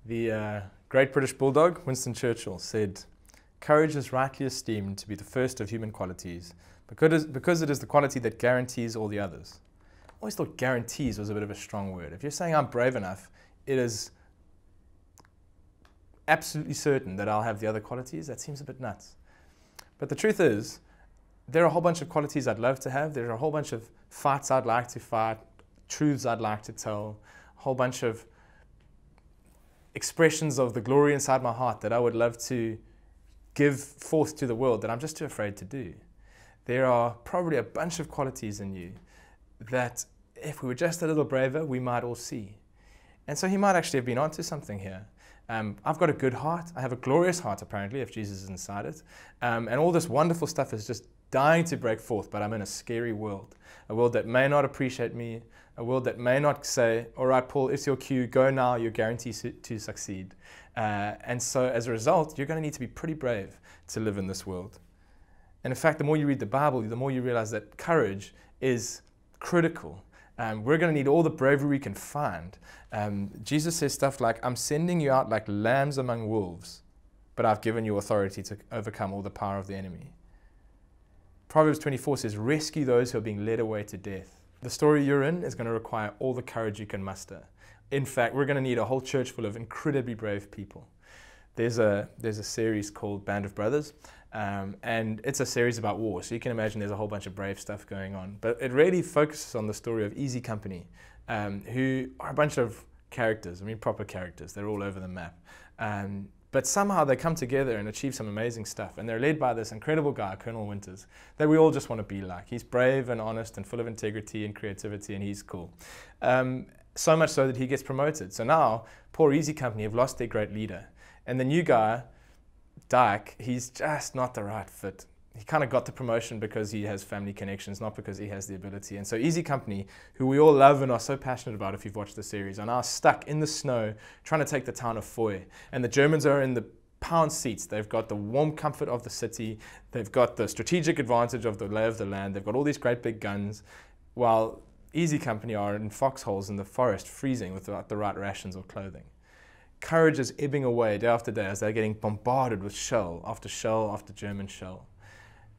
The great British bulldog, Winston Churchill, said, "Courage is rightly esteemed to be the first of human qualities, because it is the quality that guarantees all the others." I always thought guarantees was a bit of a strong word. If you're saying I'm brave enough, it is absolutely certain that I'll have the other qualities. That seems a bit nuts. But the truth is, there are a whole bunch of qualities I'd love to have. There are a whole bunch of fights I'd like to fight, truths I'd like to tell, a whole bunch of expressions of the glory inside my heart that I would love to give forth to the world that I'm just too afraid to do. There are probably a bunch of qualities in you that if we were just a little braver, we might all see. And so he might actually have been onto something here. I've got a good heart. I have a glorious heart, apparently, if Jesus is inside it. And all this wonderful stuff is just dying to break forth, but I'm in a scary world. A world that may not appreciate me, a world that may not say, all right, Paul, it's your cue, go now, you're guaranteed to succeed. And so as a result, you're going to need to be pretty brave to live in this world. And in fact, the more you read the Bible, the more you realize that courage is critical. We're going to need all the bravery we can find. Jesus says stuff like, I'm sending you out like lambs among wolves, but I've given you authority to overcome all the power of the enemy. Proverbs 24 says, rescue those who are being led away to death. The story you're in is going to require all the courage you can muster. In fact, we're going to need a whole church full of incredibly brave people. There's a series called Band of Brothers, and it's a series about war. So you can imagine there's a whole bunch of brave stuff going on. But it really focuses on the story of Easy Company, who are a bunch of characters, proper characters. They're all over the map. But somehow they come together and achieve some amazing stuff. And they're led by this incredible guy, Colonel Winters, that we all just want to be like. He's brave and honest and full of integrity and creativity, and he's cool. So much so that he gets promoted. So now, poor Easy Company have lost their great leader. And the new guy, Dyke, he's just not the right fit. He kind of got the promotion because he has family connections, not because he has the ability. And so Easy Company, who we all love and are so passionate about if you've watched the series, are now stuck in the snow trying to take the town of Foy. And the Germans are in the pound seats. They've got the warm comfort of the city. They've got the strategic advantage of the lay of the land. They've got all these great big guns, while Easy Company are in foxholes in the forest, freezing without the right rations or clothing. Courage is ebbing away day after day as they're getting bombarded with shell after shell after German shell.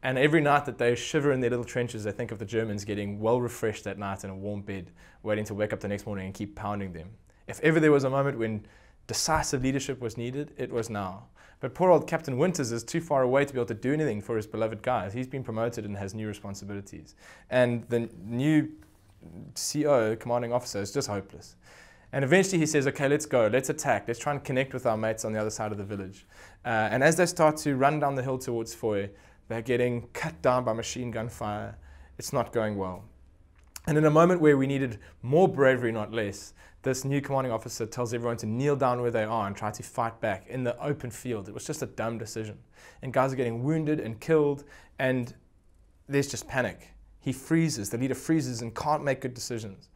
And every night that they shiver in their little trenches, they think of the Germans getting well refreshed that night in a warm bed, waiting to wake up the next morning and keep pounding them. If ever there was a moment when decisive leadership was needed, it was now. But poor old Captain Winters is too far away to be able to do anything for his beloved guys. He's been promoted and has new responsibilities. And the new CO, commanding officer, is just hopeless. And eventually he says, okay, let's go, let's attack, let's try and connect with our mates on the other side of the village. And as they start to run down the hill towards Foy, they're getting cut down by machine gun fire. It's not going well. And in a moment where we needed more bravery, not less, this new commanding officer tells everyone to kneel down where they are and try to fight back in the open field. It was just a dumb decision. And guys are getting wounded and killed, and there's just panic. He freezes, the leader freezes and can't make good decisions.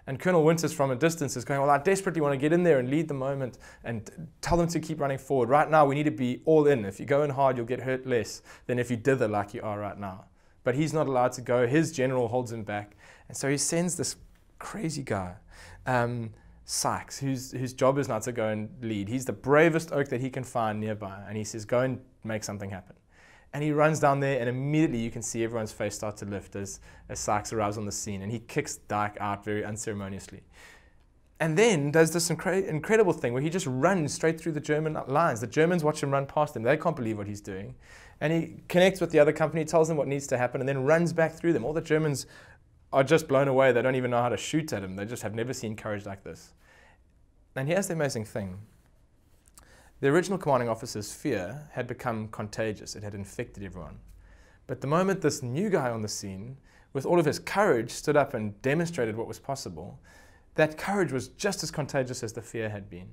And Colonel Winters from a distance is going, well, I desperately want to get in there and lead the moment and tell them to keep running forward. Right now, we need to be all in. If you go in hard, you'll get hurt less than if you dither like you are right now. But he's not allowed to go. His general holds him back. And so he sends this crazy guy, Sykes, whose job is not to go and lead. He's the bravest oak that he can find nearby. And he says, go and make something happen. And he runs down there, and immediately you can see everyone's face start to lift as Sykes arrives on the scene. And he kicks Dyke out very unceremoniously. And then does this incredible thing where he just runs straight through the German lines. The Germans watch him run past him. They can't believe what he's doing. And he connects with the other company, tells them what needs to happen, and then runs back through them. All the Germans are just blown away. They don't even know how to shoot at him. They just have never seen courage like this. And here's the amazing thing. The original commanding officer's fear had become contagious. It had infected everyone. But the moment this new guy on the scene, with all of his courage, stood up and demonstrated what was possible, that courage was just as contagious as the fear had been.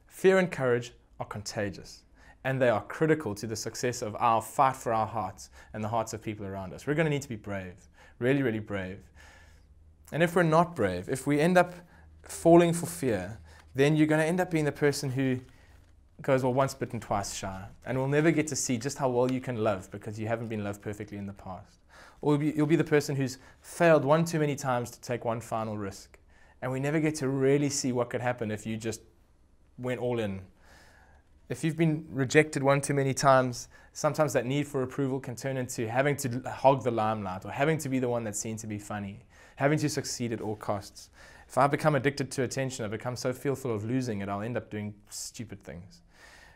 Fear and courage are contagious, and they are critical to the success of our fight for our hearts and the hearts of people around us. We're going to need to be brave, really, really brave. And if we're not brave, if we end up falling for fear, then you're going to end up being the person who goes, well, once bitten, twice shy, and we'll never get to see just how well you can love because you haven't been loved perfectly in the past. Or you'll be the person who's failed one too many times to take one final risk, and we never get to really see what could happen if you just went all in. If you've been rejected one too many times, sometimes that need for approval can turn into having to hog the limelight or having to be the one that's seen to be funny, having to succeed at all costs. If I become addicted to attention, I become so fearful of losing it, I'll end up doing stupid things.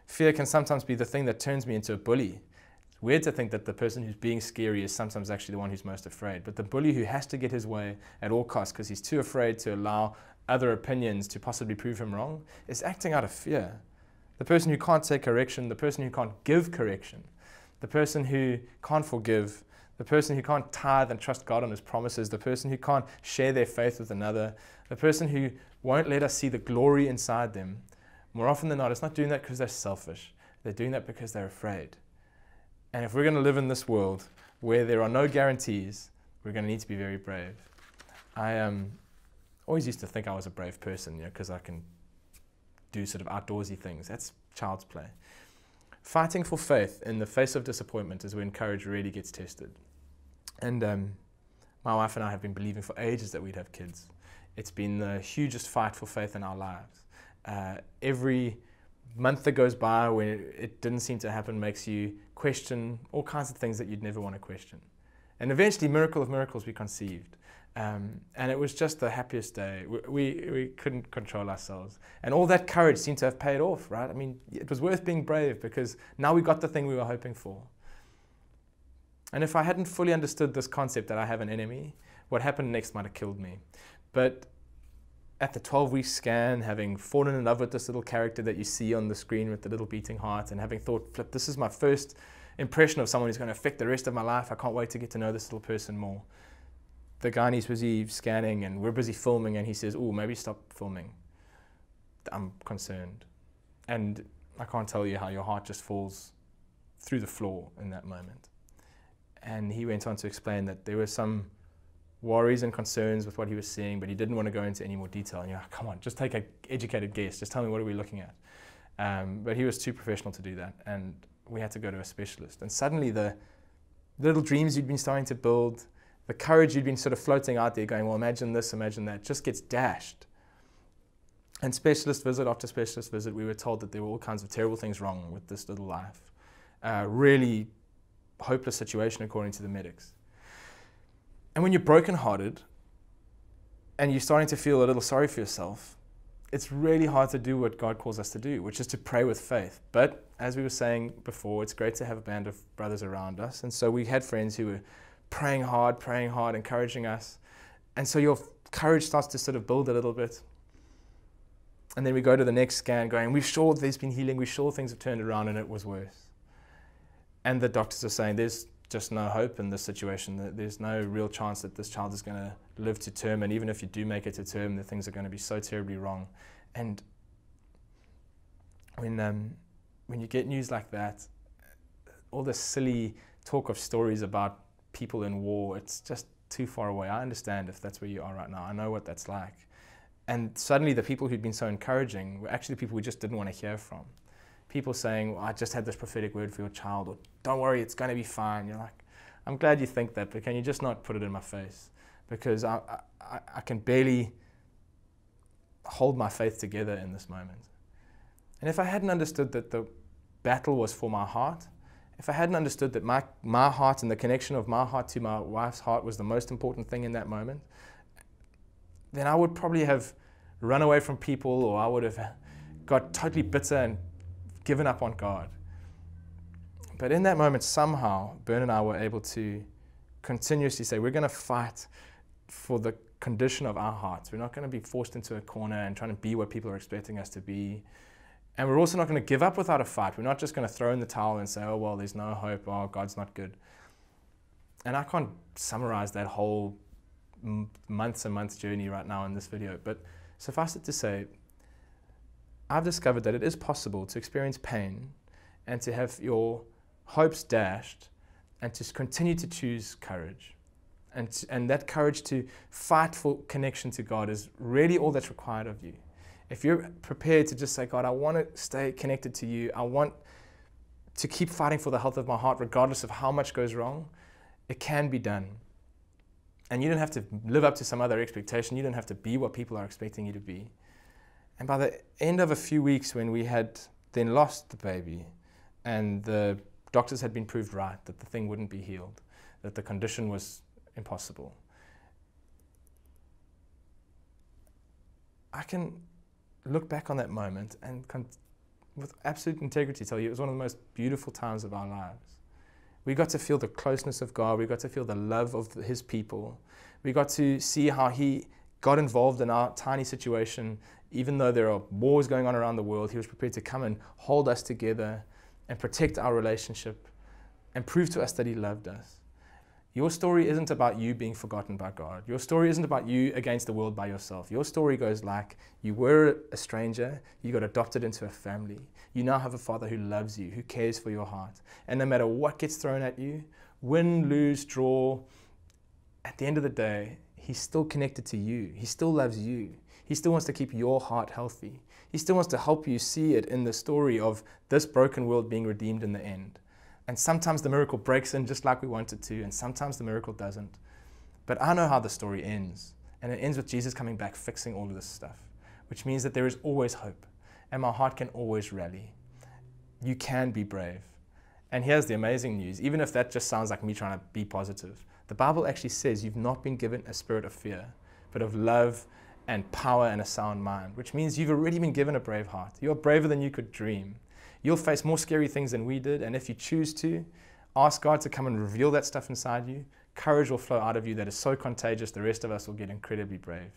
Fear can sometimes be the thing that turns me into a bully. It's weird to think that the person who's being scary is sometimes actually the one who's most afraid. But the bully who has to get his way at all costs because he's too afraid to allow other opinions to possibly prove him wrong is acting out of fear. The person who can't take correction, the person who can't give correction, the person who can't forgive, the person who can't tithe and trust God on His promises, the person who can't share their faith with another, the person who won't let us see the glory inside them, more often than not, it's not doing that because they're selfish. They're doing that because they're afraid. And if we're going to live in this world where there are no guarantees, we're going to need to be very brave. I always used to think I was a brave person, because I can do sort of outdoorsy things. That's child's play. Fighting for faith in the face of disappointment is when courage really gets tested. And my wife and I have been believing for ages that we'd have kids. It's been the hugest fight for faith in our lives. Every month that goes by when it didn't seem to happen makes you question all kinds of things that you'd never want to question. And eventually, miracle of miracles, we conceived. And it was just the happiest day. We couldn't control ourselves. And all that courage seemed to have paid off, right? I mean, it was worth being brave because now we got the thing we were hoping for. And if I hadn't fully understood this concept that I have an enemy, what happened next might have killed me. But at the 12-week scan, having fallen in love with this little character that you see on the screen with the little beating heart, and having thought, flip, this is my first impression of someone who's going to affect the rest of my life. I can't wait to get to know this little person more. The gynae's busy scanning and we're busy filming, and he says, oh, maybe stop filming. I'm concerned. And I can't tell you how your heart just falls through the floor in that moment. And he went on to explain that there were some worries and concerns with what he was seeing, but he didn't want to go into any more detail. And you're like, come on, just take an educated guess. Just tell me, what are we looking at? But he was too professional to do that, and we had to go to a specialist. And suddenly the little dreams you'd been starting to build, the courage you'd been sort of floating out there going, well, imagine this, imagine that, just gets dashed. And specialist visit after specialist visit, we were told that there were all kinds of terrible things wrong with this little life. Really hopeless situation according to the medics. And when you're brokenhearted and you're starting to feel a little sorry for yourself, it's really hard to do what God calls us to do, which is to pray with faith. But as we were saying before, it's great to have a band of brothers around us. And so we had friends who were praying hard, encouraging us. And so your courage starts to sort of build a little bit. And then we go to the next scan going, we're sure there's been healing, we're sure things have turned around, and it was worse. And the doctors are saying there's just no hope in this situation. There's no real chance that this child is going to live to term, and even if you do make it to term, the things are going to be so terribly wrong. And when you get news like that, all this silly talk of stories about people in war, it's just too far away. I understand if that's where you are right now. I know what that's like. And suddenly the people who'd been so encouraging were actually people we just didn't want to hear from. People saying, well, I just had this prophetic word for your child, or don't worry, it's going to be fine. You're like, I'm glad you think that, but can you just not put it in my face? Because I can barely hold my faith together in this moment. And if I hadn't understood that the battle was for my heart, if I hadn't understood that my heart and the connection of my heart to my wife's heart was the most important thing in that moment, then I would probably have run away from people, or I would have got totally bitter and given up on God. But in that moment, somehow, Bern and I were able to continuously say, we're going to fight for the condition of our hearts. We're not going to be forced into a corner and trying to be what people are expecting us to be. And we're also not going to give up without a fight. We're not just going to throw in the towel and say, oh, well, there's no hope. Oh, God's not good. And I can't summarize that whole months and months journey right now in this video. But suffice it to say, I've discovered that it is possible to experience pain and to have your hopes dashed and to continue to choose courage. And that courage to fight for connection to God is really all that's required of you. If you're prepared to just say, God, I want to stay connected to you. I want to keep fighting for the health of my heart regardless of how much goes wrong, it can be done. And you don't have to live up to some other expectation. You don't have to be what people are expecting you to be. And by the end of a few weeks, when we had then lost the baby and the doctors had been proved right that the thing wouldn't be healed, that the condition was impossible, I can look back on that moment and with absolute integrity tell you it was one of the most beautiful times of our lives. We got to feel the closeness of God. We got to feel the love of His people. We got to see how He got involved in our tiny situation. Even though there are wars going on around the world, He was prepared to come and hold us together and protect our relationship and prove to us that He loved us. Your story isn't about you being forgotten by God. Your story isn't about you against the world by yourself. Your story goes like you were a stranger, you got adopted into a family. You now have a Father who loves you, who cares for your heart. And no matter what gets thrown at you, win, lose, draw, at the end of the day, He's still connected to you. He still loves you. He still wants to keep your heart healthy. He still wants to help you see it in the story of this broken world being redeemed in the end. And sometimes the miracle breaks in just like we want it to, and sometimes the miracle doesn't. But I know how the story ends. And it ends with Jesus coming back, fixing all of this stuff, which means that there is always hope. And my heart can always rally. You can be brave. And here's the amazing news. Even if that just sounds like me trying to be positive, the Bible actually says you've not been given a spirit of fear, but of love and power and a sound mind, which means you've already been given a brave heart. You're braver than you could dream. You'll face more scary things than we did, and if you choose to, ask God to come and reveal that stuff inside you, courage will flow out of you that is so contagious the rest of us will get incredibly brave.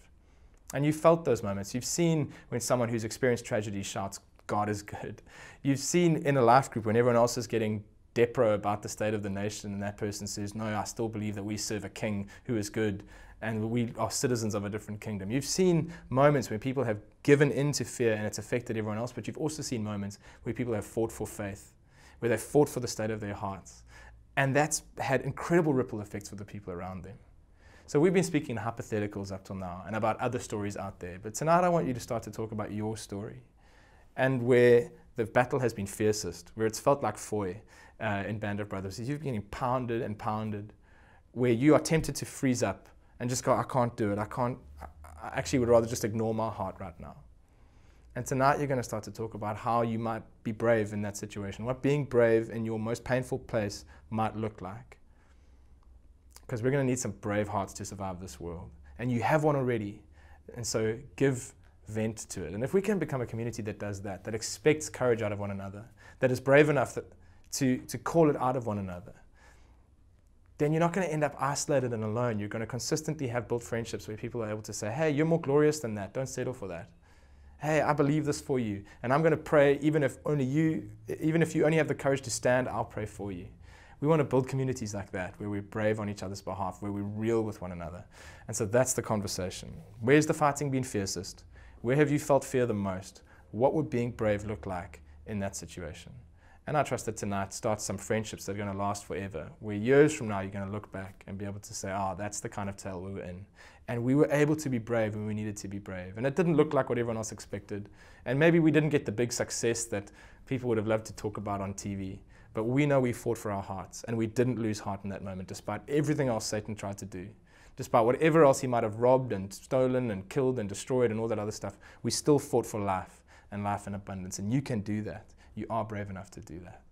And you've felt those moments. You've seen when someone who's experienced tragedy shouts, God is good. You've seen in a life group when everyone else is getting depro about the state of the nation and that person says, no, I still believe that we serve a king who is good and we are citizens of a different kingdom. You've seen moments when people have given in to fear and it's affected everyone else, but you've also seen moments where people have fought for faith, where they've fought for the state of their hearts. And that's had incredible ripple effects for the people around them. So we've been speaking hypotheticals up till now and about other stories out there, but tonight I want you to start to talk about your story and where the battle has been fiercest, where it's felt like Foy in Band of Brothers. You've been getting pounded and pounded, where you are tempted to freeze up and just go, I can't do it. I actually would rather just ignore my heart right now. And tonight you're going to start to talk about how you might be brave in that situation, what being brave in your most painful place might look like. Because we're going to need some brave hearts to survive this world. And you have one already. And so give vent to it. And if we can become a community that does that, that expects courage out of one another, that is brave enough to call it out of one another, then you're not going to end up isolated and alone. You're going to consistently have built friendships where people are able to say, hey, you're more glorious than that. Don't settle for that. Hey, I believe this for you. And I'm going to pray even if you only have the courage to stand, I'll pray for you. We want to build communities like that, where we're brave on each other's behalf, where we're real with one another. And so that's the conversation. Where's the fighting been fiercest? Where have you felt fear the most? What would being brave look like in that situation? And I trust that tonight starts some friendships that are going to last forever, where years from now you're going to look back and be able to say, that's the kind of tale we were in. And we were able to be brave when we needed to be brave. And it didn't look like what everyone else expected. And maybe we didn't get the big success that people would have loved to talk about on TV. But we know we fought for our hearts, and we didn't lose heart in that moment, despite everything else Satan tried to do. Despite whatever else he might have robbed and stolen and killed and destroyed and all that other stuff, we still fought for life and life in abundance. And you can do that. You are brave enough to do that.